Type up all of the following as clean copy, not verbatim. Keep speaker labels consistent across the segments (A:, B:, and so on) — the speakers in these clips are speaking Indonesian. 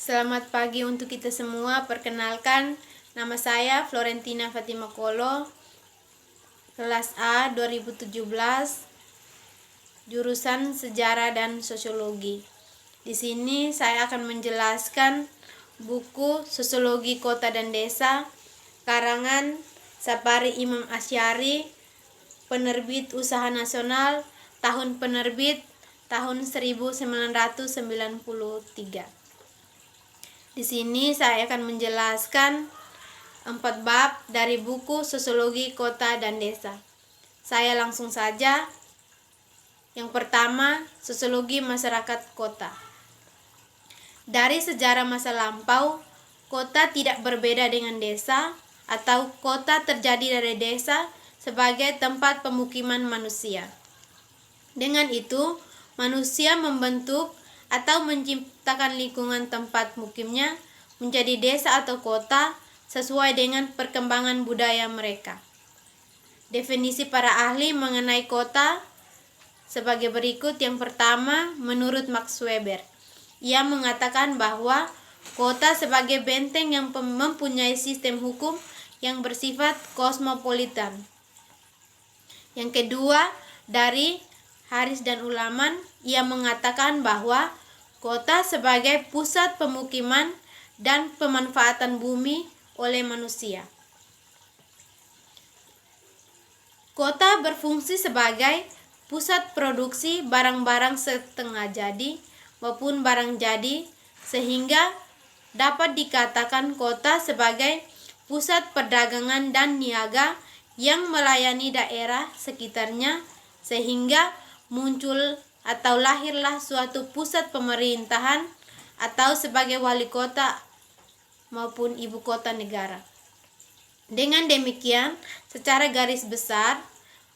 A: Selamat pagi untuk kita semua. Perkenalkan, nama saya Florentina Fatima Kolo, kelas A 2017, jurusan Sejarah dan Sosiologi. Di sini saya akan menjelaskan buku Sosiologi Kota dan Desa, karangan Sapari Imam Asy'ari, penerbit Usaha Nasional, tahun penerbit tahun 1993. Di sini saya akan menjelaskan 4 bab dari buku Sosiologi Kota dan Desa. Saya langsung saja. Yang pertama, Sosiologi Masyarakat Kota. Dari sejarah masa lampau, kota tidak berbeda dengan desa, atau kota terjadi dari desa sebagai tempat pemukiman manusia. Dengan itu, manusia membentuk atau menciptakan lingkungan tempat mukimnya menjadi desa atau kota sesuai dengan perkembangan budaya mereka. Definisi para ahli mengenai kota sebagai berikut. Yang pertama, menurut Max Weber, ia mengatakan bahwa kota sebagai benteng yang mempunyai sistem hukum yang bersifat kosmopolitan. Yang kedua, dari Haris dan Ulaman, ia mengatakan bahwa kota sebagai pusat pemukiman dan pemanfaatan bumi oleh manusia. Kota berfungsi sebagai pusat produksi barang-barang setengah jadi maupun barang jadi, sehingga dapat dikatakan kota sebagai pusat perdagangan dan niaga yang melayani daerah sekitarnya, sehingga muncul atau lahirlah suatu pusat pemerintahan atau sebagai wali kota maupun ibu kota negara. Dengan demikian, secara garis besar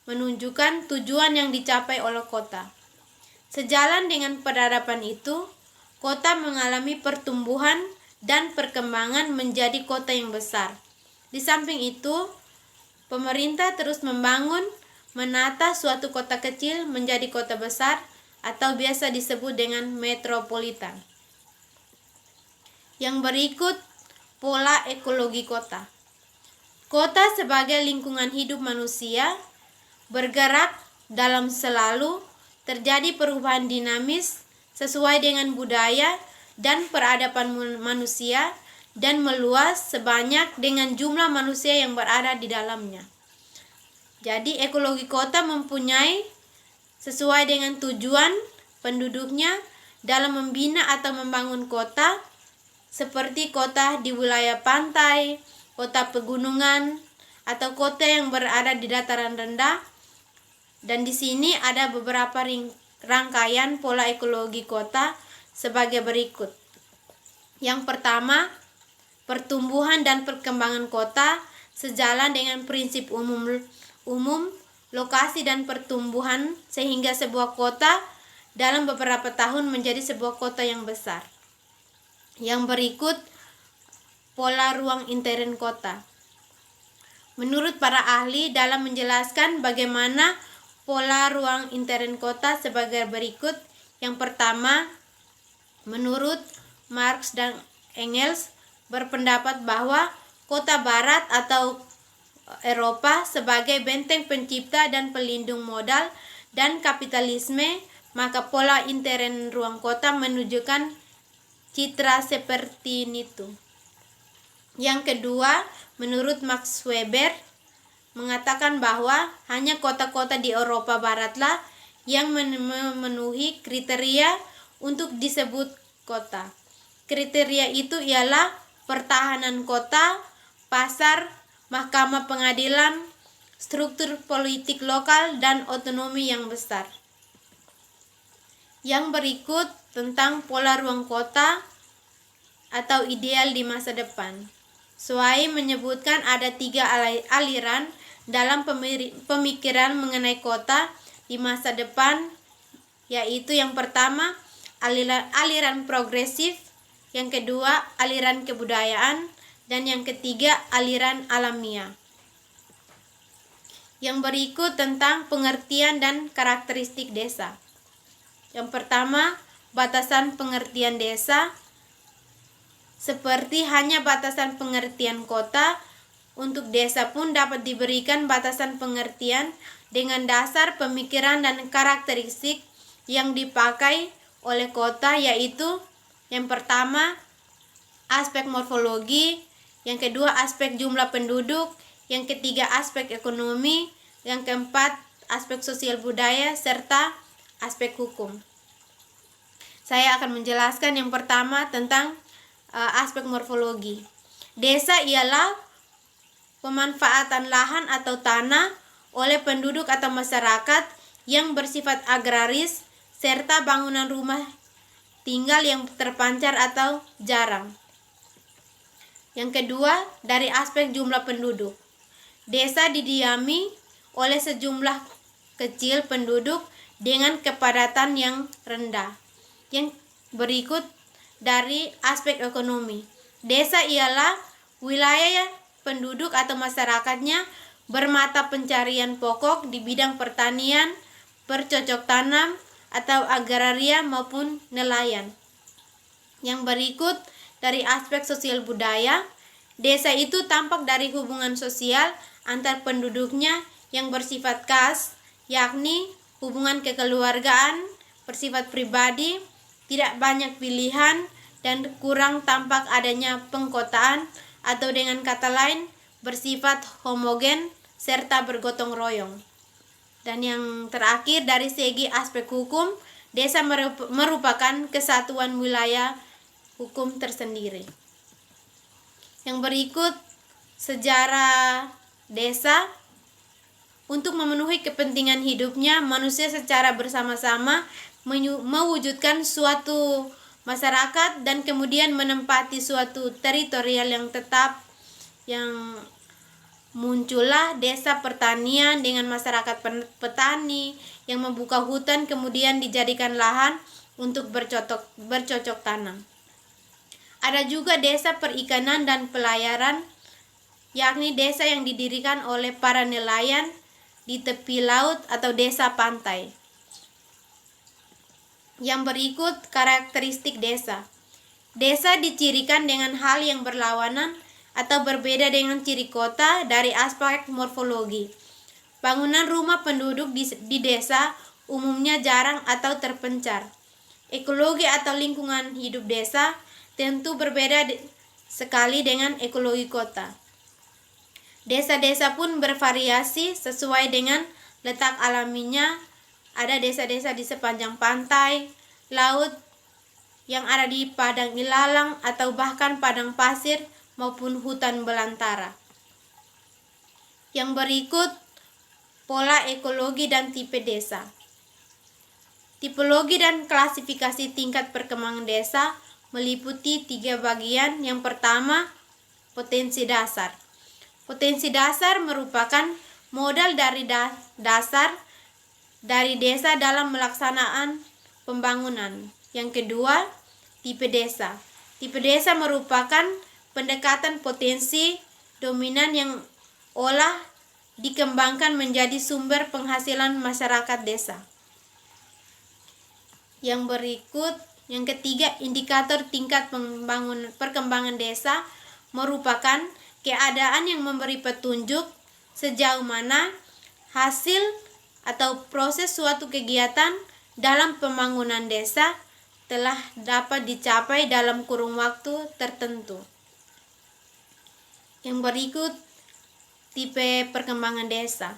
A: menunjukkan tujuan yang dicapai oleh kota. Sejalan dengan peradaban itu, kota mengalami pertumbuhan dan perkembangan menjadi kota yang besar. Di samping itu, pemerintah terus membangun, menata suatu kota kecil menjadi kota besar atau biasa disebut dengan metropolitan. Yang berikut, pola ekologi kota. Kota sebagai lingkungan hidup manusia bergerak dalam selalu terjadi perubahan dinamis sesuai dengan budaya dan peradaban manusia dan meluas sebanyak dengan jumlah manusia yang berada di dalamnya. Jadi ekologi kota mempunyai sesuai dengan tujuan penduduknya dalam membina atau membangun kota, seperti kota di wilayah pantai, kota pegunungan, atau kota yang berada di dataran rendah. Dan di sini ada beberapa rangkaian pola ekologi kota sebagai berikut. Yang pertama, pertumbuhan dan perkembangan kota sejalan dengan prinsip umum lokasi dan pertumbuhan, sehingga sebuah kota dalam beberapa tahun menjadi sebuah kota yang besar. Yang berikut, pola ruang intern kota. Menurut para ahli dalam menjelaskan bagaimana pola ruang intern kota sebagai berikut. Yang pertama, menurut Marx dan Engels berpendapat bahwa kota barat atau Eropa sebagai benteng pencipta dan pelindung modal dan kapitalisme, maka pola intern ruang kota menunjukkan citra seperti itu. Yang kedua, menurut Max Weber mengatakan bahwa hanya kota-kota di Eropa Baratlah yang memenuhi kriteria untuk disebut kota. Kriteria itu ialah pertahanan kota, pasar, mahkamah pengadilan, struktur politik lokal, dan otonomi yang besar. Yang berikut tentang pola ruang kota atau ideal di masa depan. Swai menyebutkan ada 3 aliran dalam pemikiran mengenai kota di masa depan, yaitu yang pertama, aliran progresif, yang kedua, aliran kebudayaan, dan yang ketiga, aliran alamiah. Yang berikut tentang pengertian dan karakteristik desa. Yang pertama, batasan pengertian desa. seperti hanya batasan pengertian kota. Untuk desa pun dapat diberikan batasan pengertian dengan dasar pemikiran dan karakteristik yang dipakai oleh kota, yaitu yang pertama aspek morfologi, yang kedua aspek jumlah penduduk, yang ketiga aspek ekonomi, yang keempat aspek sosial budaya, serta aspek hukum. Saya akan menjelaskan yang pertama tentang aspek morfologi. Desa ialah pemanfaatan lahan atau tanah oleh penduduk atau masyarakat yang bersifat agraris serta bangunan rumah tinggal yang terpancar atau jarang. Yang kedua, dari aspek jumlah penduduk. Desa didiami oleh sejumlah kecil penduduk dengan kepadatan yang rendah. Yang berikut dari aspek ekonomi. Desa ialah wilayah penduduk atau masyarakatnya bermata pencarian pokok di bidang pertanian, bercocok tanam, atau agraria maupun nelayan. Yang berikut dari aspek sosial budaya. Desa itu tampak dari hubungan sosial antar penduduknya yang bersifat khas, yakni hubungan kekeluargaan, bersifat pribadi, tidak banyak pilihan, dan kurang tampak adanya pengkotaan, atau dengan kata lain bersifat homogen serta bergotong royong. Dan yang terakhir dari segi aspek hukum, desa merupakan kesatuan wilayah hukum tersendiri. Yang berikut sejarah desa. Untuk memenuhi kepentingan hidupnya, manusia secara bersama-sama mewujudkan suatu masyarakat dan kemudian menempati suatu teritorial yang tetap, yang muncullah desa pertanian dengan masyarakat petani yang membuka hutan kemudian dijadikan lahan untuk bercocok tanam. Ada juga desa perikanan dan pelayaran, yakni desa yang didirikan oleh para nelayan di tepi laut atau desa pantai. Yang berikut karakteristik desa. Desa dicirikan dengan hal yang berlawanan atau berbeda dengan ciri kota dari aspek morfologi. Bangunan rumah penduduk di desa umumnya jarang atau terpencar. Ekologi atau lingkungan hidup desa tentu berbeda sekali dengan ekologi kota. Desa-desa pun bervariasi sesuai dengan letak alaminya. Ada desa-desa di sepanjang pantai, laut, yang ada di padang ilalang atau bahkan padang pasir maupun hutan belantara. Yang berikut pola ekologi dan tipe desa. Tipologi dan klasifikasi tingkat perkembangan desa meliputi 3 bagian. Yang pertama, potensi dasar. Potensi dasar merupakan modal dari dasar dari desa dalam melaksanaan pembangunan. Yang kedua, tipe desa. Tipe desa merupakan pendekatan potensi dominan yang olah dikembangkan menjadi sumber penghasilan masyarakat desa. Yang berikut, yang ketiga, indikator tingkat perkembangan desa merupakan keadaan yang memberi petunjuk sejauh mana hasil atau proses suatu kegiatan dalam pembangunan desa telah dapat dicapai dalam kurun waktu tertentu. Yang berikut tipe perkembangan desa.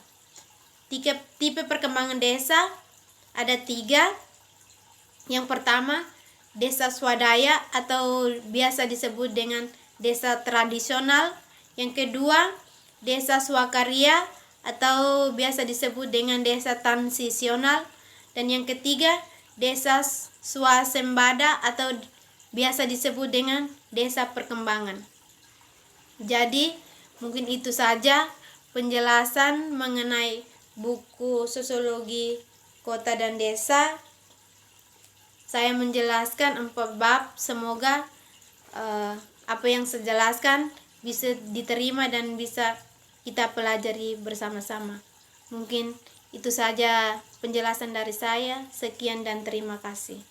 A: Tipe perkembangan desa ada 3. Yang pertama, desa swadaya atau biasa disebut dengan desa tradisional. Yang kedua, desa swakarya atau biasa disebut dengan desa transisional. Dan yang ketiga, desa swasembada atau biasa disebut dengan desa perkembangan. Jadi, mungkin itu saja penjelasan mengenai buku Sosiologi Kota dan Desa. Saya menjelaskan 4 bab. Semoga apa yang saya jelaskan bisa diterima dan bisa kita pelajari bersama-sama. Mungkin itu saja penjelasan dari saya. Sekian dan terima kasih.